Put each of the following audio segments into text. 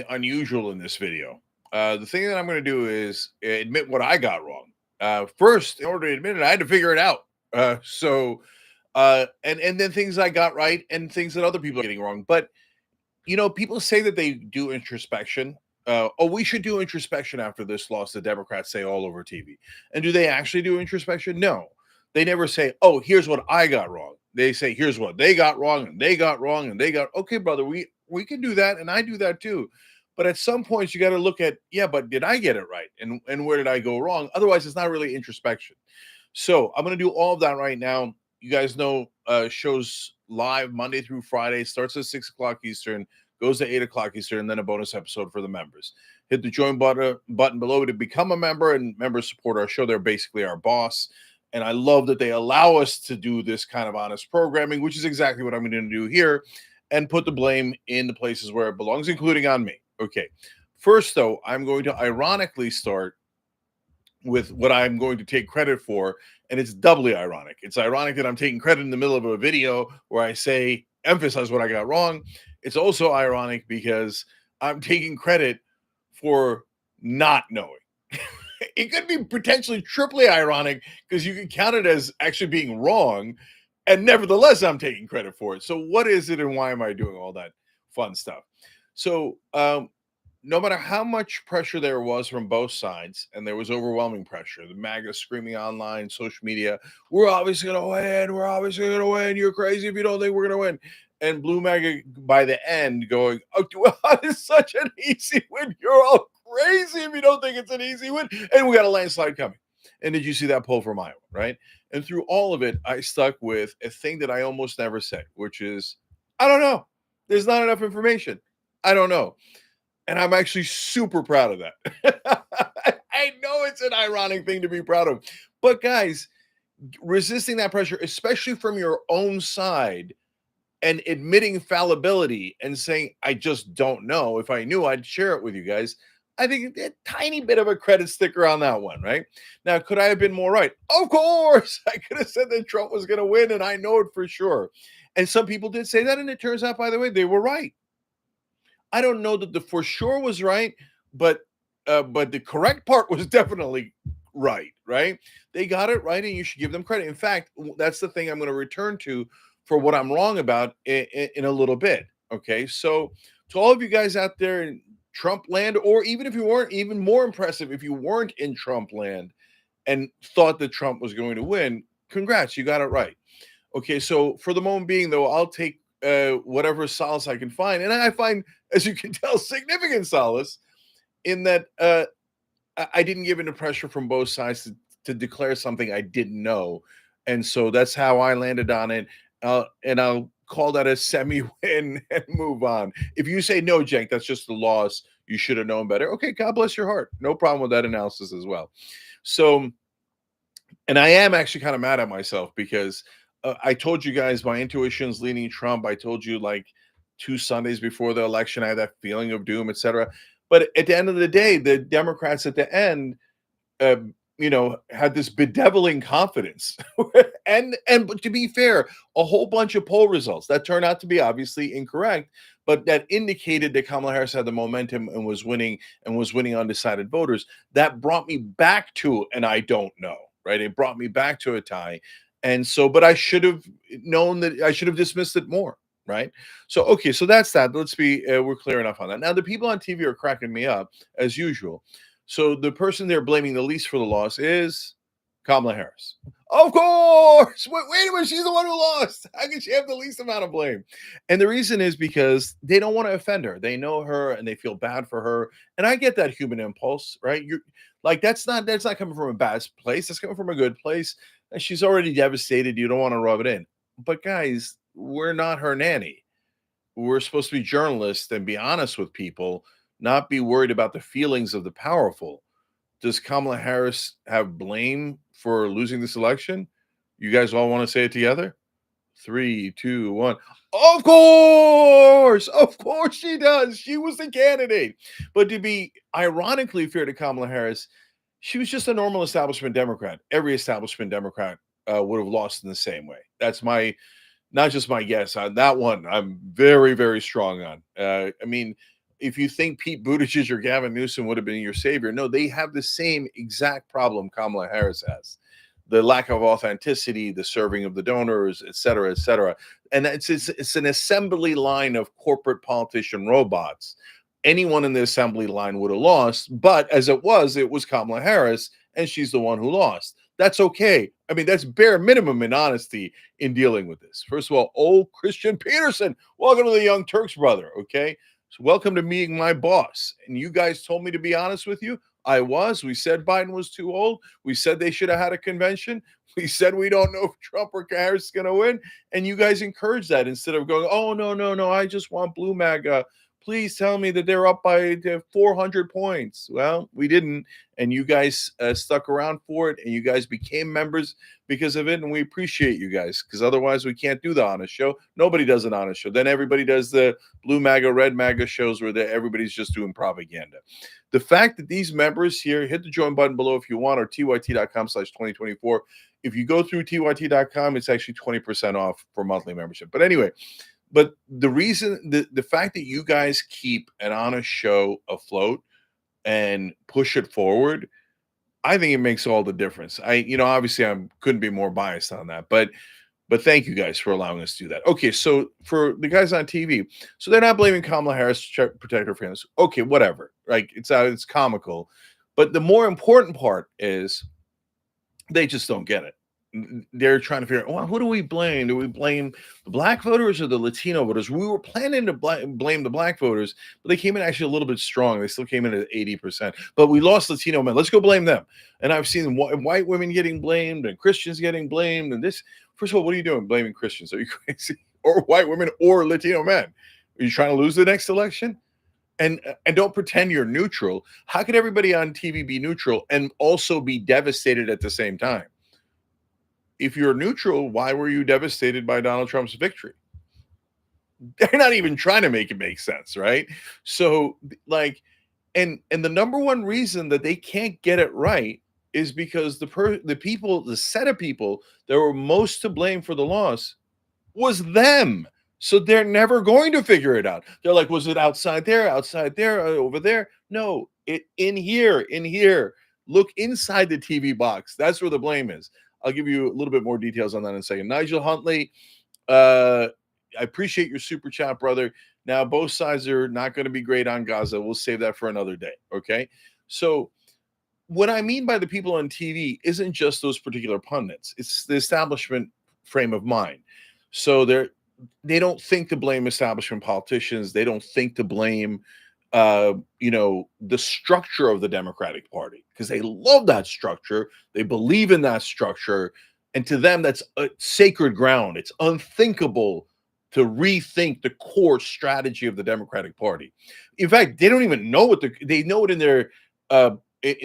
unusual in this video. The thing that I'm going to do is admit what I got wrong. First, in order to admit it, I had to figure it out. And then things I got right and things that other people are getting wrong. But people say that they do introspection. We should do introspection after this loss. The Democrats say all over TV. And do they actually do introspection? No, they never say, "Oh, here's what I got wrong." They say, "Here's what they got wrong, and they got wrong, and they got." Okay, brother, we can do that, and I do that too. But at some points, you got to look at, yeah, but did I get it right, and where did I go wrong? Otherwise, it's not really introspection. So I'm going to do all of that right now. You guys know shows live Monday through Friday, starts at 6 o'clock Eastern, goes to 8 o'clock Eastern, and then a bonus episode for the members. Hit the join button below to become a member, and members support our show. They're basically our boss. And I love that they allow us to do this kind of honest programming, which is exactly what I'm going to do here, and put the blame in the places where it belongs, including on me. Okay. First, though, I'm going to ironically start with what I'm going to take credit for, and it's doubly ironic. It's ironic that I'm taking credit in the middle of a video where I emphasize what I got wrong. It's also ironic because I'm taking credit for not knowing. It could be potentially triply ironic because you can count it as actually being wrong, and nevertheless, I'm taking credit for it. So what is it, and why am I doing all that fun stuff? So no matter how much pressure there was from both sides, and there was overwhelming pressure, the MAGA screaming online, social media, we're obviously going to win. We're obviously going to win. You're crazy if you don't think we're going to win. And Blue MAGA by the end going, oh, well, it's such an easy win. You're all crazy if you don't think it's an easy win. And we got a landslide coming. And did you see that poll from Iowa, right? And through all of it, I stuck with a thing that I almost never say, which is, I don't know. There's not enough information. I don't know. And I'm actually super proud of that. I know it's an ironic thing to be proud of. But guys, resisting that pressure, especially from your own side, and admitting fallibility and saying, I just don't know. If I knew, I'd share it with you guys. I think a tiny bit of a credit sticker on that one, right? Now, could I have been more right? Of course. I could have said that Trump was going to win, and I know it for sure. And some people did say that, and it turns out, by the way, they were right. I don't know that the for sure was right, but the correct part was definitely right, right? They got it right, and you should give them credit. In fact, that's the thing I'm going to return to for what I'm wrong about in a little bit. Okay, so to all of you guys out there in Trump land, or even if you weren't, even more impressive, if you weren't in Trump land and thought that Trump was going to win, congrats, you got it right. Okay, so for the moment being, though, I'll take whatever solace I can find. And I find, as you can tell, significant solace in that I didn't give into pressure from both sides to declare something I didn't know. And so that's how I landed on it. And I'll call that a semi-win and move on. If you say, no, Cenk, that's just a loss, you should have known better. Okay, God bless your heart. No problem with that analysis as well. So, and I am actually kind of mad at myself because I told you guys my intuition's leaning Trump. I told you like 2 Sundays before the election, I had that feeling of doom, etc. But at the end of the day, the Democrats at the end, uh, had this bedeviling confidence. But to be fair, a whole bunch of poll results that turned out to be obviously incorrect, but that indicated that Kamala Harris had the momentum and was winning undecided voters. That brought me back to an I don't know, right? It brought me back to a tie. And so, but I should have known that I should have dismissed it more, right? So, okay, so that's that. Let's be, we're clear enough on that. Now, the people on TV are cracking me up as usual. So the person they're blaming the least for the loss is Kamala Harris. Of course. Wait a minute. She's the one who lost. How can she have the least amount of blame? And the reason is because they don't want to offend her. They know her and they feel bad for her. And I get that human impulse, right? You're like, that's not coming from a bad place. That's coming from a good place. And she's already devastated. You don't want to rub it in. But guys, we're not her nanny. We're supposed to be journalists and be honest with people, not be worried about the feelings of the powerful. Does Kamala Harris have blame for losing this election? You guys all want to say it together? 3, 2, 1. Of course she does. She was the candidate. But to be ironically fair to Kamala Harris, she was just a normal establishment Democrat. Every establishment Democrat would have lost in the same way. That's not just my guess on that one. I'm very, very strong on. I mean, if you think Pete Buttigieg or Gavin Newsom would have been your savior, no, they have the same exact problem Kamala Harris has. The lack of authenticity, the serving of the donors, et cetera, et cetera. And it's an assembly line of corporate politician robots. Anyone in the assembly line would have lost, but as it was Kamala Harris, and she's the one who lost. That's okay. I mean, that's bare minimum in honesty in dealing with this. First of all, old Christian Peterson, welcome to the Young Turks, brother. Okay. So welcome to meeting my boss. And you guys told me to be honest with you. I was. We said Biden was too old. We said they should have had a convention. We said we don't know if Trump or Harris is going to win. And you guys encouraged that instead of going, oh, no, no, no, I just want blue MAGA. Please tell me that they're up by 400 points. Well, we didn't. And you guys stuck around for it. And you guys became members because of it. And we appreciate you guys, because otherwise we can't do the honest show. Nobody does an honest show. Then everybody does the blue MAGA, red MAGA shows where everybody's just doing propaganda. The fact that these members here, hit the join button below if you want, or tyt.com/2024. If you go through tyt.com, it's actually 20% off for monthly membership. But anyway, but the reason, the fact that you guys keep an honest show afloat and push it forward, I think it makes all the difference. Obviously I couldn't be more biased on that, but thank you guys for allowing us to do that. Okay, so for the guys on TV, so they're not blaming Kamala Harris to protect her fans. Okay, whatever. Like it's comical, but the more important part is they just don't get it. They're trying to figure out, well, who do we blame? Do we blame the black voters or the Latino voters? We were planning to blame the black voters, but they came in actually a little bit strong. They still came in at 80%, but we lost Latino men. Let's go blame them. And I've seen white women getting blamed and Christians getting blamed. And this, first of all, what are you doing blaming Christians? Are you crazy? Or white women or Latino men? Are you trying to lose the next election? And don't pretend you're neutral. How could everybody on TV be neutral and also be devastated at the same time? If you're neutral, why were you devastated by Donald Trump's victory? They're not even trying to make it make sense, right? So, and the number one reason that they can't get it right is because the set of people that were most to blame for the loss was them. So they're never going to figure it out. They're like, was it outside there, over there? No, in here. Look inside the TV box. That's where the blame is. I'll give you a little bit more details on that in a second. Nigel Huntley, I appreciate your super chat, brother. Now, both sides are not going to be great on Gaza. We'll save that for another day, okay? So what I mean by the people on TV isn't just those particular pundits. It's the establishment frame of mind. So they don't think to blame establishment politicians. They don't think to blame the structure of the Democratic Party, because they love that structure. They believe in that structure. And to them, that's a sacred ground. It's unthinkable to rethink the core strategy of the Democratic Party. In fact, they don't even know they know it in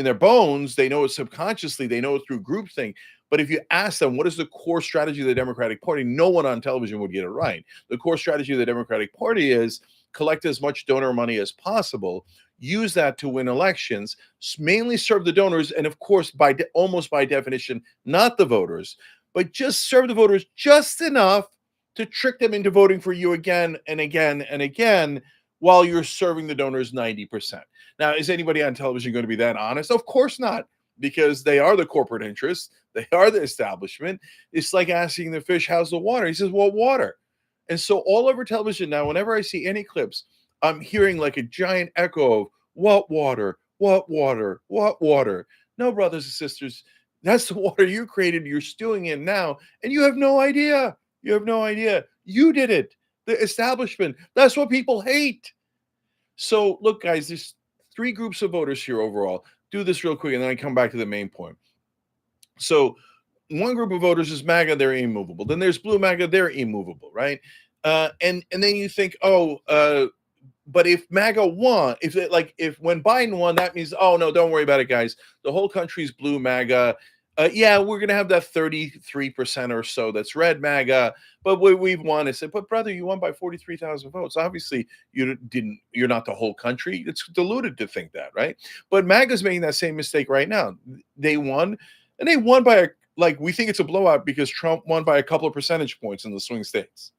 their bones. They know it subconsciously. They know it through groupthink. But if you ask them, what is the core strategy of the Democratic Party? No one on television would get it right. The core strategy of the Democratic Party is collect as much donor money as possible, use that to win elections, mainly serve the donors, and of course, almost by definition, not the voters, but just serve the voters just enough to trick them into voting for you again and again and again while you're serving the donors 90%. Now, is anybody on television going to be that honest? Of course not, because they are the corporate interests. They are the establishment. It's like asking the fish, how's the water? He says, well, water. And so all over television now, whenever I see any clips, I'm hearing like a giant echo of what water, what water, what water. No, brothers and sisters, that's the water you created. You're stewing in now, and you have no idea. You have no idea. You did it. The establishment. That's what people hate. So look, guys, there's three groups of voters here overall. Do this real quick, and then I come back to the main point. So one group of voters is MAGA, they're immovable. Then there's blue MAGA, they're immovable, right? And then you think, but if MAGA won, if when Biden won, that means, oh no, don't worry about it, guys. The whole country's blue MAGA. Yeah, we're gonna have that 33% or so that's red MAGA, but we've won. I said, but brother, you won by 43,000 votes. Obviously, you're not the whole country. It's deluded to think that, right? But MAGA's making that same mistake right now. They won, and they won by we think it's a blowout because Trump won by a couple of percentage points in the swing states.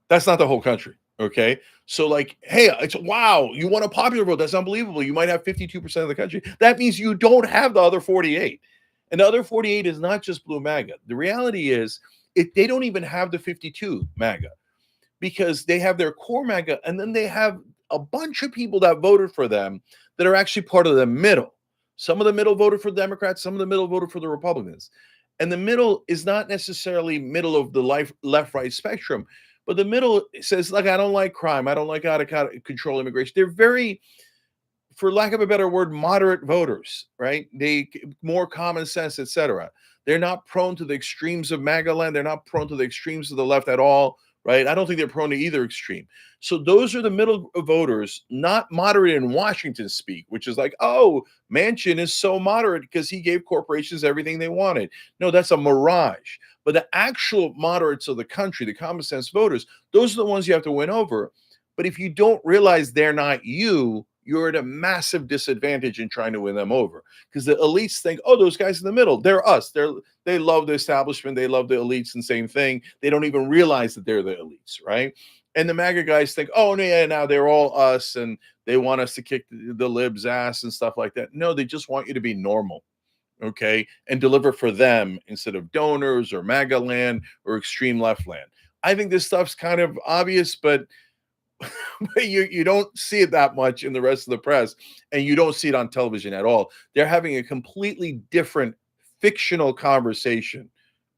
That's not the whole country. Okay. So, like, hey, it's wow, you want a popular vote. That's unbelievable. You might have 52% of the country. That means you don't have the other 48. And the other 48 is not just blue MAGA. The reality is, they don't even have the 52 MAGA because they have their core MAGA and then they have a bunch of people that voted for them that are actually part of the middle. Some of the middle voted for the Democrats, some of the middle voted for the Republicans. And the middle is not necessarily middle of the left right spectrum, but the middle says, like, I don't like crime, I don't like out of control immigration. They're very, for lack of a better word, moderate voters, right? They more common sense, etc. They're not prone to the extremes of MAGA land. They're not prone to the extremes of the left at all, right? I don't think they're prone to either extreme. So those are the middle voters, not moderate in Washington speak, which is like, oh, Manchin is so moderate because he gave corporations everything they wanted. No, that's a mirage. But the actual moderates of the country, the common sense voters, those are the ones you have to win over. But if you don't realize they're not you, you're at a massive disadvantage in trying to win them over because the elites think, oh, those guys in the middle, they're us. They love the establishment, they love the elites, and same thing. They don't even realize that they're the elites, right? And the MAGA guys think, oh, no, yeah, now they're all us, and they want us to kick the libs' ass and stuff like that. No, they just want you to be normal, okay, and deliver for them instead of donors or MAGA land or extreme left land. I think this stuff's kind of obvious, but you don't see it that much in the rest of the press, and you don't see it on television at all. They're having a completely different fictional conversation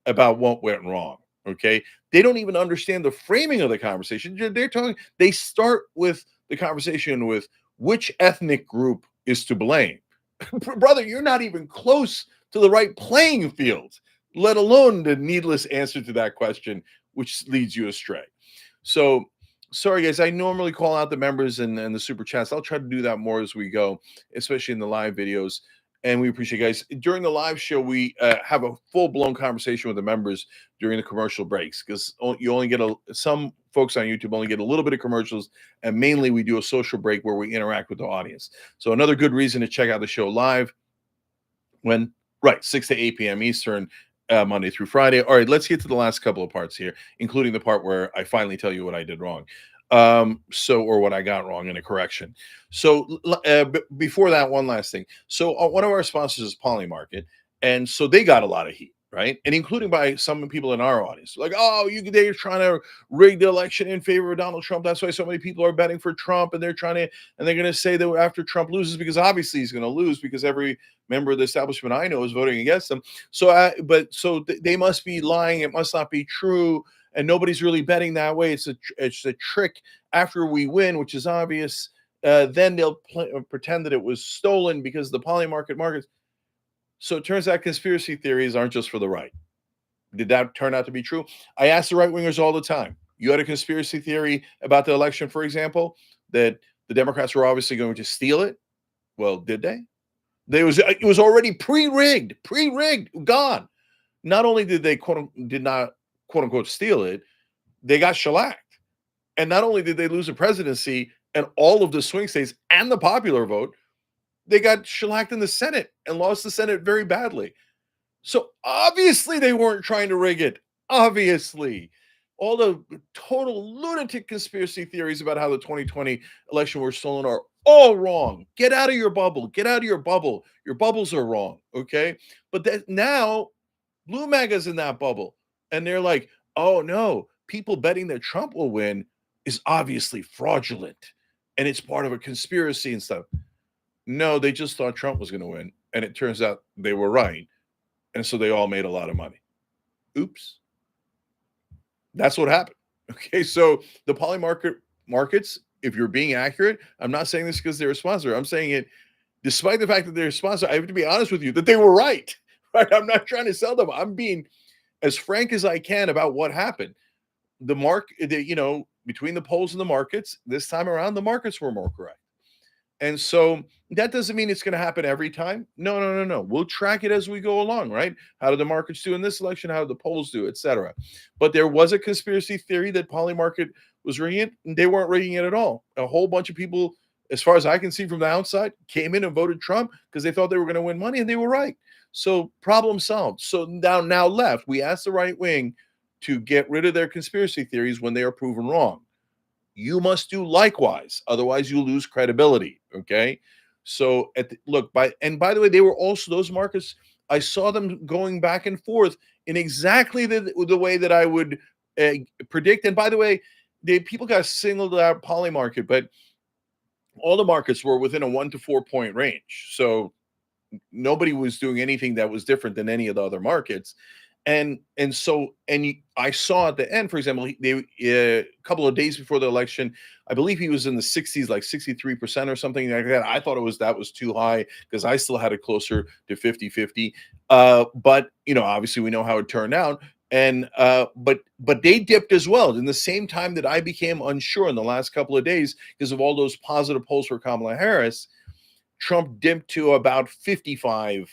about what went wrong. Okay, they don't even understand the framing of the conversation. They're talking. They start with the conversation with which ethnic group is to blame. Brother, you're not even close to the right playing field, let alone the needless answer to that question, which leads you astray. So, sorry, guys. I normally call out the members and the super chats. I'll try to do that more as we go, especially in the live videos. And we appreciate guys. During the live show, we have a full blown conversation with the members during the commercial breaks because you only get some folks on YouTube only get a little bit of commercials, and mainly we do a social break where we interact with the audience. So another good reason to check out the show live when right 6 to 8 p.m. Eastern. Monday through Friday. All right, let's get to the last couple of parts here, including the part where I finally tell you what I did wrong. Or what I got wrong in a correction. So, before that, one last thing. So, one of our sponsors is Polymarket, and so they got a lot of heat, right? And including by some people in our audience, like, oh, they're trying to rig the election in favor of Donald Trump. That's why so many people are betting for Trump, and they're going to say that after Trump loses, because obviously he's going to lose because every member of the establishment I know is voting against him. So, they must be lying. It must not be true, and nobody's really betting that way. It's a trick. After we win, which is obvious, then they'll pretend that it was stolen because the markets. So it turns out conspiracy theories aren't just for the right. Did that turn out to be true? I ask the right wingers all the time. You had a conspiracy theory about the election, for example, that the Democrats were obviously going to steal it. Well, did they? It was already pre-rigged, gone. Not only did they did not quote unquote steal it, they got shellacked. And not only did they lose the presidency and all of the swing states and the popular vote, they got shellacked in the Senate and lost the Senate very badly. So obviously they weren't trying to rig it. Obviously. All the total lunatic conspiracy theories about how the 2020 election were stolen are all wrong. Get out of your bubble. Get out of your bubble. Your bubbles are wrong. Okay. But that now Blue MAGA's in that bubble. And they're like, oh no, people betting that Trump will win is obviously fraudulent. And it's part of a conspiracy and stuff. No, they just thought Trump was going to win. And it turns out they were right. And so they all made a lot of money. Oops. That's what happened. Okay. So the markets, if you're being accurate, I'm not saying this because they're a sponsor. I'm saying it despite the fact that they're a sponsor. I have to be honest with you that they were right. Right. I'm not trying to sell them. I'm being as frank as I can about what happened. Between the polls and the markets, this time around, the markets were more correct. And so that doesn't mean it's going to happen every time. No. We'll track it as we go along, right? How did the markets do in this election? How did the polls do, etc. But there was a conspiracy theory that Polymarket was rigging it, and they weren't rigging it at all. A whole bunch of people, as far as I can see from the outside, came in and voted Trump because they thought they were going to win money, and they were right. So problem solved. So now left, we asked the right wing to get rid of their conspiracy theories when they are proven wrong. you must do likewise. Otherwise, you lose credibility. Okay. So look, by the way, they were also those markets. I saw them going back and forth in exactly the way that I would uh, predict. And by the way, people got singled out poly market, but all the markets were within a 1 to 4 point range. So nobody was doing anything that was different than any of the other markets. I saw at the end, for example, a couple of days before the election, I believe he was in the 60s, like 63% or something like that. I thought that was too high because I still had it closer to 50-50. But obviously we know how it turned out. And but they dipped as well in the same time that I became unsure in the last couple of days because of all those positive polls for Kamala Harris. Trump dipped to about 55%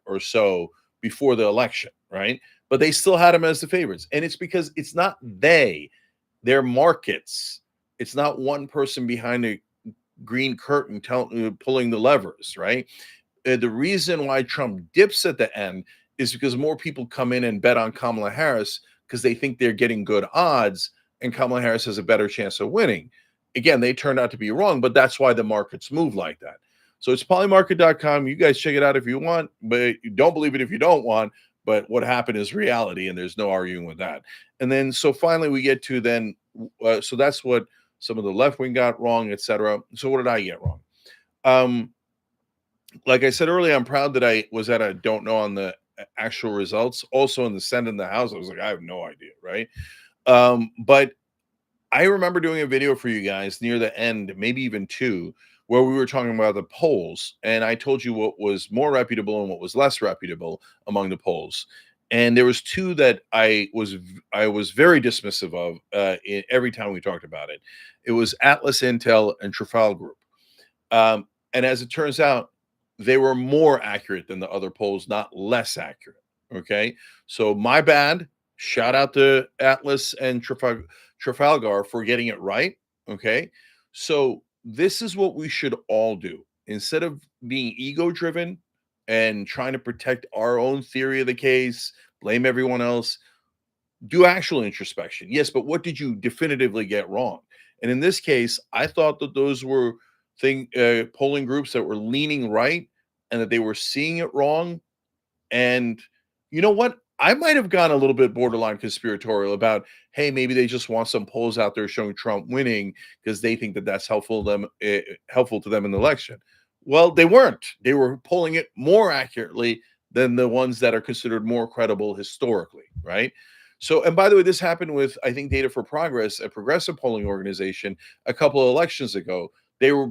or so before the election, right? But they still had him as the favorites. And it's because it's not they're markets. It's not one person behind a green curtain pulling the levers, right? The reason why Trump dips at the end is because more people come in and bet on Kamala Harris because they think they're getting good odds and Kamala Harris has a better chance of winning. Again, they turned out to be wrong, but that's why the markets move like that. So it's polymarket.com. You guys check it out if you want, but you don't believe it if you don't want. But what happened is reality, and there's no arguing with that. And then, so finally, we get to then, so that's what some of the left wing got wrong, etc. So what did I get wrong? Like I said earlier, I'm proud that I was at a don't know on the actual results. Also in the Senate and the House, I was like, I have no idea, right? But I remember doing a video for you guys near the end, maybe even two, where we were talking about the polls, and I told you what was more reputable and what was less reputable among the polls. And there was two that I was very dismissive of every time we talked about it. It was Atlas Intel and Trafalgar Group. And as it turns out, they were more accurate than the other polls, not less accurate. Okay. So my bad. Shout out to Atlas and Trafalgar for getting it right. Okay. So this is what we should all do. Instead of being ego driven and trying to protect our own theory of the case, blame everyone else, do actual introspection. Yes, but what did you definitively get wrong? And in this case, I thought that those were polling groups that were leaning right and that they were seeing it wrong. And you know what? I might have gone a little bit borderline conspiratorial about, hey, maybe they just want some polls out there showing Trump winning because they think that that's helpful to them in the election. Well, they weren't. They were polling it more accurately than the ones that are considered more credible historically, right? So, and by the way, this happened with, I think, Data for Progress, a progressive polling organization, a couple of elections ago. They were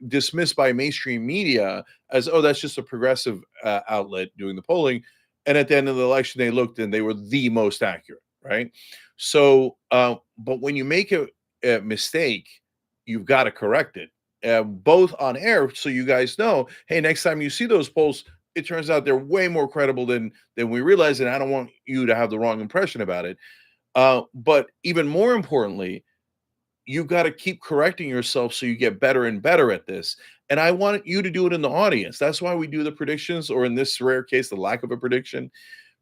dismissed by mainstream media as, oh, that's just a progressive outlet doing the polling. And at the end of the election, they looked and they were the most accurate, right? So, but when you make a mistake, you've got to correct it, both on air, so you guys know, hey, next time you see those polls, it turns out they're way more credible than we realize, and I don't want you to have the wrong impression about it. But even more importantly, you've got to keep correcting yourself so you get better and better at this. And I want you to do it in the audience. That's why we do the predictions, or in this rare case, the lack of a prediction,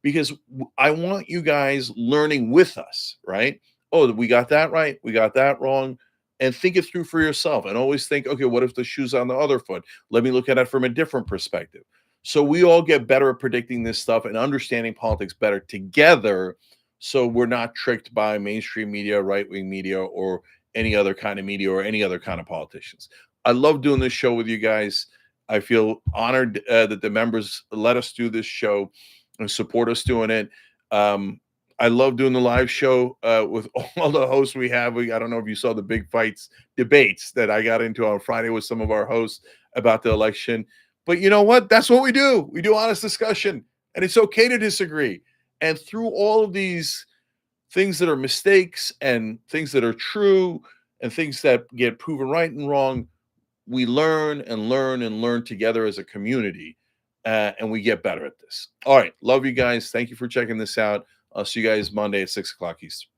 because I want you guys learning with us, right? Oh, we got that right. We got that wrong. And think it through for yourself and always think, okay, what if the shoe's on the other foot? Let me look at it from a different perspective. So we all get better at predicting this stuff and understanding politics better together. So we're not tricked by mainstream media, right wing media, or any other kind of media or any other kind of politicians. I love doing this show with you guys. I feel honored that the members let us do this show and support us doing it. I love doing the live show with all the hosts we have. I don't know if you saw the big fights debates that I got into on Friday with some of our hosts about the election. But you know what? That's what we do. We do honest discussion, and it's okay to disagree. And through all of these things that are mistakes and things that are true and things that get proven right and wrong, we learn and learn and learn together as a community, and we get better at this. All right. Love you guys. Thank you for checking this out. I'll see you guys Monday at 6 o'clock Eastern.